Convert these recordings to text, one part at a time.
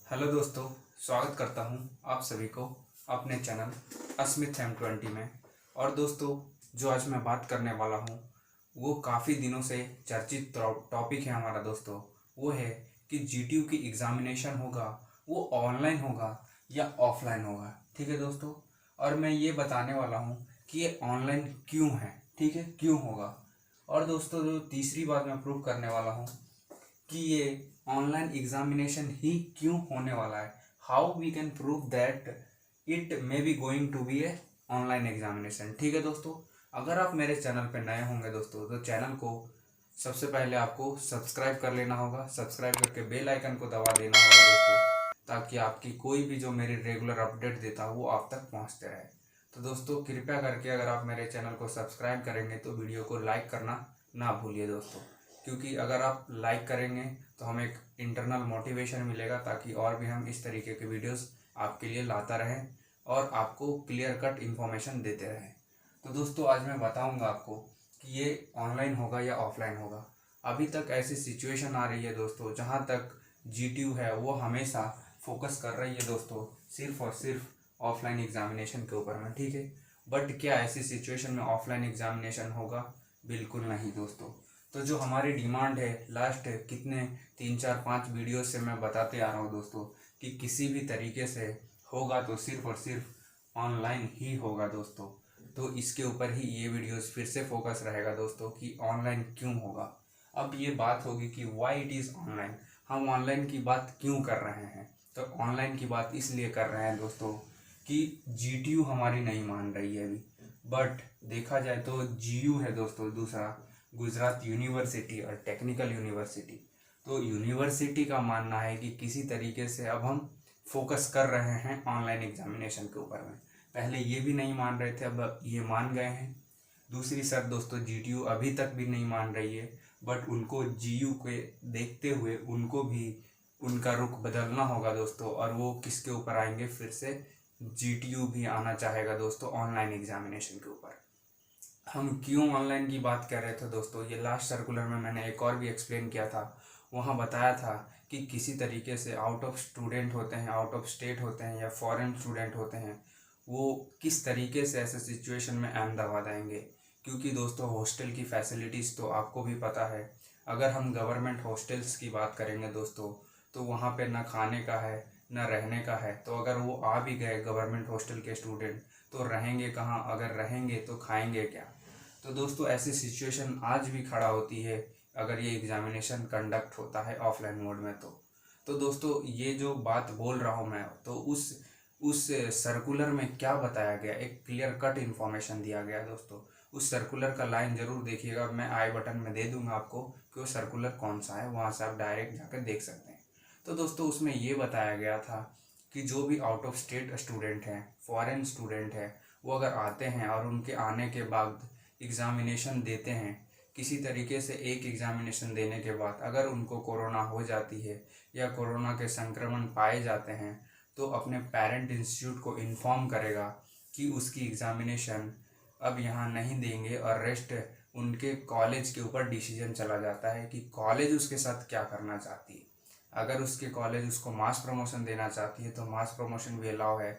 Hello दोस्तों, स्वागत करता हूं आप सभी को अपने चैनल अस्मित M20 में। और दोस्तों, जो आज मैं बात करने वाला हूं वो काफ़ी दिनों से चर्चित टॉपिक है हमारा दोस्तों। वो है कि GTU की एग्ज़ामिनेशन होगा वो ऑनलाइन होगा या ऑफलाइन होगा। ठीक है दोस्तों, और मैं ये बताने वाला हूँ कि ये ऑनलाइन क्यों है। ठीक है, क्यों होगा। और दोस्तों, जो तीसरी बात मैं प्रूव करने वाला हूँ कि ये ऑनलाइन एग्जामिनेशन ही क्यों होने वाला है। How we can prove that it may be going to be a online examination. ठीक है दोस्तों, अगर आप मेरे चैनल पे नए होंगे दोस्तों तो चैनल को सबसे पहले आपको सब्सक्राइब कर लेना होगा। सब्सक्राइब करके बेल आइकन को दबा देना होगा दोस्तों, ताकि आपकी कोई भी जो मेरी रेगुलर अपडेट देता हूँ वो आप तक पहुँचते रहे। तो दोस्तों, कृपया करके अगर आप मेरे चैनल को सब्सक्राइब करेंगे तो वीडियो को लाइक करना ना भूलिए दोस्तों, क्योंकि अगर आप लाइक करेंगे तो हमें एक इंटरनल मोटिवेशन मिलेगा, ताकि और भी हम इस तरीके के वीडियोस आपके लिए लाता रहें और आपको क्लियर कट इन्फॉर्मेशन देते रहें। तो दोस्तों, आज मैं बताऊंगा आपको कि ये ऑनलाइन होगा या ऑफलाइन होगा। अभी तक ऐसी सिचुएशन आ रही है दोस्तों जहाँ तक GTU है वो हमेशा फोकस कर रही है दोस्तों सिर्फ और सिर्फ ऑफलाइन एग्जामिनेशन के ऊपर में। ठीक है, बट क्या ऐसी सिचुएशन में ऑफलाइन एग्जामिनेशन होगा? बिल्कुल नहीं दोस्तों। तो जो हमारी डिमांड है लास्ट कितने 3 4 5 वीडियो से मैं बताते आ रहा हूँ दोस्तों कि किसी भी तरीके से होगा तो सिर्फ और सिर्फ ऑनलाइन ही होगा दोस्तों। तो इसके ऊपर ही ये वीडियोस फिर से फोकस रहेगा दोस्तों कि ऑनलाइन क्यों होगा। अब ये बात होगी कि वाई इट इज़ ऑनलाइन। हम ऑनलाइन की बात क्यों कर रहे हैं? तो ऑनलाइन की बात इसलिए कर रहे हैं दोस्तों कि GTU हमारी नहीं मान रही है अभी, बट देखा जाए तो GU है दोस्तों दूसरा, गुजरात यूनिवर्सिटी और टेक्निकल यूनिवर्सिटी। तो यूनिवर्सिटी का मानना है कि किसी तरीके से अब हम फोकस कर रहे हैं ऑनलाइन एग्जामिनेशन के ऊपर में। पहले ये भी नहीं मान रहे थे, अब ये मान गए हैं। दूसरी सर दोस्तों, GTU अभी तक भी नहीं मान रही है, बट उनको GU के देखते हुए उनको भी उनका रुख बदलना होगा दोस्तों। और वो किसके ऊपर आएंगे? फिर से GTU भी आना चाहेगा दोस्तों ऑनलाइन एग्जामिनेशन के ऊपर। हम क्यों ऑनलाइन की बात कर रहे थे दोस्तों, ये लास्ट सर्कुलर में मैंने एक और भी एक्सप्लेन किया था। वहाँ बताया था कि किसी तरीके से आउट ऑफ स्टूडेंट होते हैं, आउट ऑफ स्टेट होते हैं या फॉरेन स्टूडेंट होते हैं, वो किस तरीके से ऐसे सिचुएशन में अहमदाबाद आएंगे। क्योंकि दोस्तों, हॉस्टल की फैसिलिटीज़ तो आपको भी पता है। अगर हम गवर्नमेंट हॉस्टल्स की बात करेंगे दोस्तों तो वहाँ पे ना खाने का है ना रहने का है। तो अगर वो आ भी गए गवर्नमेंट हॉस्टल के स्टूडेंट तो रहेंगे कहाँ? अगर रहेंगे तो खाएंगे क्या? तो दोस्तों, ऐसी सिचुएशन आज भी खड़ा होती है अगर ये एग्जामिनेशन कंडक्ट होता है ऑफलाइन मोड में। तो दोस्तों, ये जो बात बोल रहा हूँ मैं, तो उस सर्कुलर में क्या बताया गया, एक क्लियर कट इन्फॉर्मेशन दिया गया दोस्तों। उस सर्कुलर का लाइन जरूर देखिएगा, मैं आई बटन में दे दूंगा आपको कि वो सर्कुलर कौन सा है, वहाँ से आप डायरेक्ट जाकर देख सकते हैं। तो दोस्तों, उसमें ये बताया गया था कि जो भी आउट ऑफ स्टेट स्टूडेंट हैं, फॉरेन स्टूडेंट हैं, वो अगर आते हैं और उनके आने के बाद एग्ज़ामिनेशन देते हैं, किसी तरीके से एक एग्ज़ामिनेशन देने के बाद अगर उनको कोरोना हो जाती है या कोरोना के संक्रमण पाए जाते हैं, तो अपने पेरेंट इंस्टीट्यूट को इन्फॉर्म करेगा कि उसकी एग्ज़ामिनेशन अब यहाँ नहीं देंगे और रेस्ट उनके कॉलेज के ऊपर डिसीजन चला जाता है कि कॉलेज उसके साथ क्या करना चाहती है। अगर उसके कॉलेज उसको मास प्रमोशन देना चाहती है तो मास प्रमोशन भी अलाउ है।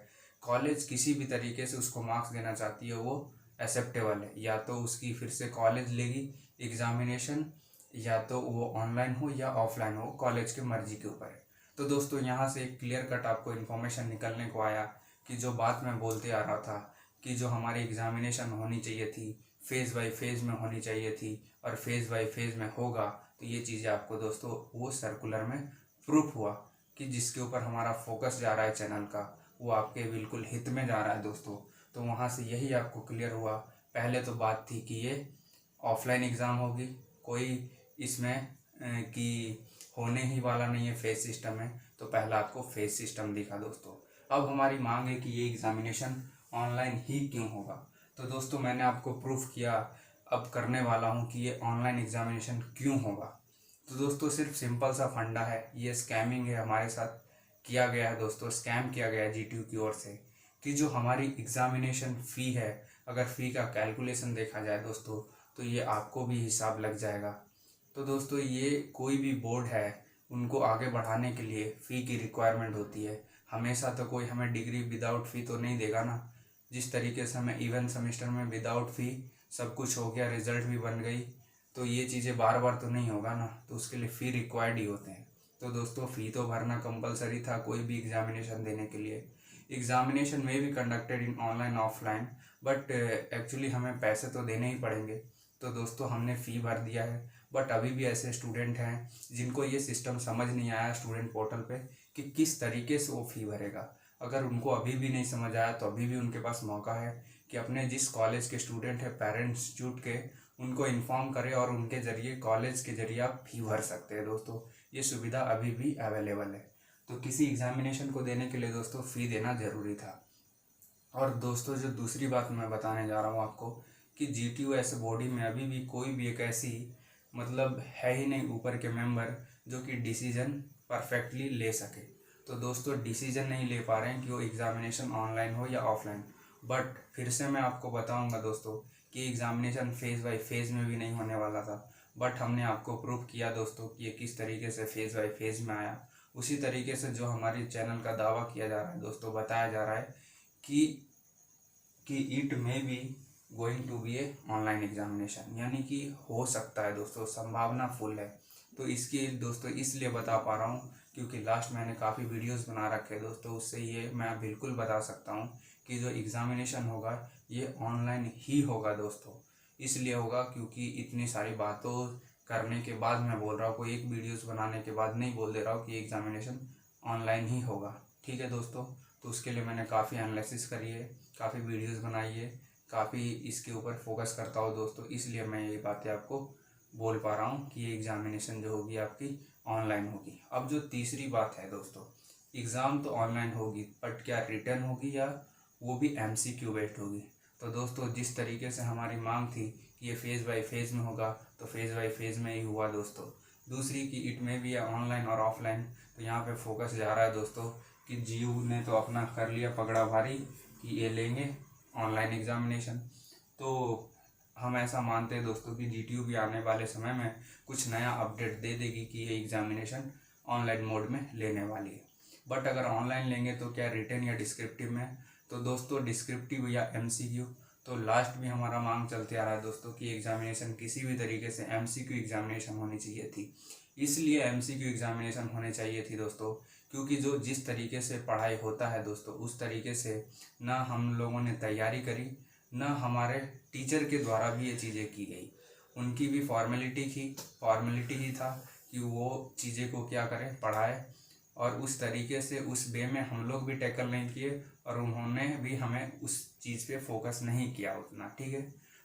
कॉलेज किसी भी तरीके से उसको मार्क्स देना चाहती है वो एक्सेप्टेबल है। या तो उसकी फिर से कॉलेज लेगी एग्ज़ामिनेशन, या तो वो ऑनलाइन हो या ऑफलाइन हो, कॉलेज की मर्जी के ऊपर है। तो दोस्तों, यहाँ से एक क्लियर कट आपको इन्फॉर्मेशन निकलने को आया कि जो बात मैं बोलते आ रहा था कि जो हमारी एग्ज़ामिनेशन होनी चाहिए थी फेज़ बाय फेज़ में होनी चाहिए थी और फेज़ बाय फेज़ में होगा, तो ये चीज़ें आपको दोस्तों वो सर्कुलर में प्रूफ हुआ कि जिसके ऊपर हमारा फोकस जा रहा है चैनल का, वो आपके बिल्कुल हित में जा रहा है दोस्तों। तो वहाँ से यही आपको क्लियर हुआ। पहले तो बात थी कि ये ऑफलाइन एग्ज़ाम होगी, कोई इसमें कि होने ही वाला नहीं है, फेस सिस्टम है। तो पहला आपको फेस सिस्टम दिखा दोस्तों। अब हमारी मांग है कि ये एग्ज़ामिनेशन ऑनलाइन ही क्यों होगा। तो दोस्तों, मैंने आपको प्रूफ किया, अब करने वाला हूँ कि ये ऑनलाइन एग्ज़ामिनेशन क्यों होगा। तो दोस्तों, सिर्फ सिंपल सा फंडा है, ये स्कैमिंग है, हमारे साथ किया गया है दोस्तों, स्कैम किया गया है GTU की ओर से कि जो हमारी एग्ज़ामिनेशन फ़ी है, अगर फ़ी का कैलकुलेशन देखा जाए दोस्तों तो ये आपको भी हिसाब लग जाएगा। तो दोस्तों, ये कोई भी बोर्ड है उनको आगे बढ़ाने के लिए फ़ी की रिक्वायरमेंट होती है। हमेशा तो कोई हमें डिग्री विदाउट फ़ी तो नहीं देगा ना। जिस तरीके से हमें इवन सेमेस्टर में विदाउट फ़ी सब कुछ हो गया, रिज़ल्ट भी बन गई, तो ये चीज़ें बार बार तो नहीं होगा ना, तो उसके लिए फ़ी रिक्वायर्ड ही होते हैं। तो दोस्तों फ़ी तो भरना कंपलसरी था कोई भी एग्जामिनेशन देने के लिए। एग्जामिनेशन में भी conducted in online offline, but actually हमें पैसे तो देने ही पड़ेंगे। तो दोस्तों हमने फ़ी भर दिया है, बट अभी भी ऐसे स्टूडेंट हैं जिनको ये सिस्टम समझ नहीं आया स्टूडेंट पोर्टल पे कि किस तरीके से वो फ़ी भरेगा। अगर उनको अभी भी नहीं समझ आया तो अभी भी उनके पास मौका है कि अपने जिस कॉलेज के स्टूडेंट है पेरेंट्स इंस्टीट्यूट के, उनको इन्फॉर्म करें और उनके ज़रिए कॉलेज के ज़रिए आप फ़ी भर सकते हैं। दोस्तों ये सुविधा अभी भी अवेलेबल है। तो किसी एग्जामिनेशन को देने के लिए दोस्तों फ़ी देना ज़रूरी था। और दोस्तों जो दूसरी बात मैं बताने जा रहा हूँ आपको कि GTU ऐसे बॉडी में अभी भी कोई भी एक ऐसी मतलब है ही नहीं ऊपर के मेंबर जो कि डिसीजन परफेक्टली ले सके। तो दोस्तों डिसीजन नहीं ले पा रहे हैं कि वो एग्ज़ामिनेशन ऑनलाइन हो या ऑफलाइन। बट फिर से मैं आपको बताऊंगा दोस्तों कि एग्ज़ामिनेशन फेज़ बाय फेज़ में भी नहीं होने वाला था, बट हमने आपको प्रूव किया दोस्तों कि ये किस तरीके से फेज़ बाय फेज़ में आया। उसी तरीके से जो हमारे चैनल का दावा किया जा रहा है दोस्तों, बताया जा रहा है कि it may be going to be a online examination, यानी कि हो सकता है दोस्तों, संभावना फुल है। तो इसकी दोस्तों इसलिए बता पा रहा हूँ क्योंकि लास्ट मैंने काफ़ी वीडियोस बना रखे हैं दोस्तों, उससे ये मैं बिल्कुल बता सकता हूँ कि जो एग्ज़ामिनेशन होगा ये ऑनलाइन ही होगा दोस्तों। इसलिए होगा क्योंकि इतनी सारी बातों करने के बाद मैं बोल रहा हूँ, कोई एक वीडियोस बनाने के बाद नहीं बोल दे रहा हूँ कि एग्ज़ामिनेशन ऑनलाइन ही होगा। ठीक है दोस्तों, तो उसके लिए मैंने काफ़ी एनालिसिस करी है, काफ़ी वीडियोस बनाई है, काफ़ी इसके ऊपर फोकस करता हूँ दोस्तों, इसलिए मैं ये बातें आपको बोल पा रहा हूँ कि ये एग्ज़ामिनेशन जो होगी आपकी ऑनलाइन होगी। अब जो तीसरी बात है दोस्तों, एग्ज़ाम तो ऑनलाइन होगी बट क्या रिटर्न होगी या वो भी MCQ बेस्ड होगी। तो दोस्तों जिस तरीके से हमारी मांग थी कि ये फेज़ बाय फेज़ में होगा तो फेज़ बाय फेज़ में ही हुआ दोस्तों। दूसरी कि इट में भी है ऑनलाइन और ऑफलाइन, तो यहाँ पे फोकस जा रहा है दोस्तों कि GU ने तो अपना कर लिया पगड़ा भारी कि ये लेंगे ऑनलाइन एग्ज़ामिनेशन। तो हम ऐसा मानते हैं दोस्तों कि GTU भी आने वाले समय में कुछ नया अपडेट दे देगी कि ये एग्ज़ामिनेशन ऑनलाइन मोड में लेने वाली है। बट अगर ऑनलाइन लेंगे तो क्या रिटन या डिस्क्रिप्टिव में, तो दोस्तों डिस्क्रिप्टिव या MCQ, तो लास्ट में हमारा मांग चलते आ रहा है दोस्तों कि एग्ज़ामिनेशन किसी भी तरीके से MCQ एग्ज़ामिनेशन होनी चाहिए थी। इसलिए MCQ एग्ज़ामिनेशन होने चाहिए थी दोस्तों क्योंकि जो जिस तरीके से पढ़ाई होता है दोस्तों उस तरीके से ना हम लोगों ने तैयारी करी, ना हमारे टीचर के द्वारा भी ये चीज़ें की गई। उनकी भी फॉर्मेलिटी ही था कि वो चीज़ें को क्या करें, पढ़ाए, और उस तरीके से उस वे में हम लोग भी टैकल नहीं किए और उन्होंने भी हमें उस चीज़ पे फोकस नहीं किया उतना। ठीक है,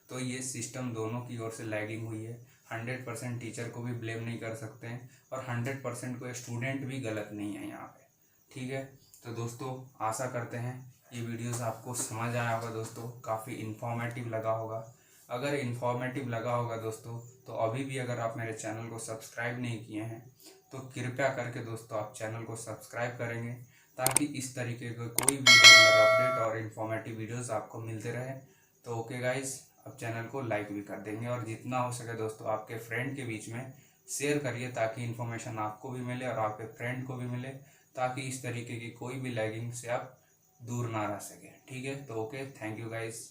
तो ये सिस्टम दोनों की ओर से लैगिंग हुई है। 100% टीचर को भी ब्लेम नहीं कर सकते हैं और 100% कोई स्टूडेंट भी गलत नहीं है यहाँ पे। ठीक है, तो दोस्तों आशा करते हैं ये वीडियोस आपको समझ आया होगा दोस्तों, काफ़ी इन्फॉर्मेटिव लगा होगा। अगर इन्फॉर्मेटिव लगा होगा दोस्तों तो अभी भी अगर आप मेरे चैनल को सब्सक्राइब नहीं किए हैं तो कृपया करके दोस्तों आप चैनल को सब्सक्राइब करेंगे ताकि इस तरीके के कोई भी रेगुलर अपडेट और इन्फॉर्मेटिव वीडियोस आपको मिलते रहे। तो ओके गाइस, अब चैनल को लाइक भी कर देंगे और जितना हो सके दोस्तों आपके फ्रेंड के बीच में शेयर करिए ताकि इन्फॉर्मेशन आपको भी मिले और आपके फ्रेंड को भी मिले, ताकि इस तरीके की कोई भी लैगिंग से आप दूर ना रह सकें। ठीक है, तो ओके, थैंक यू गाइस।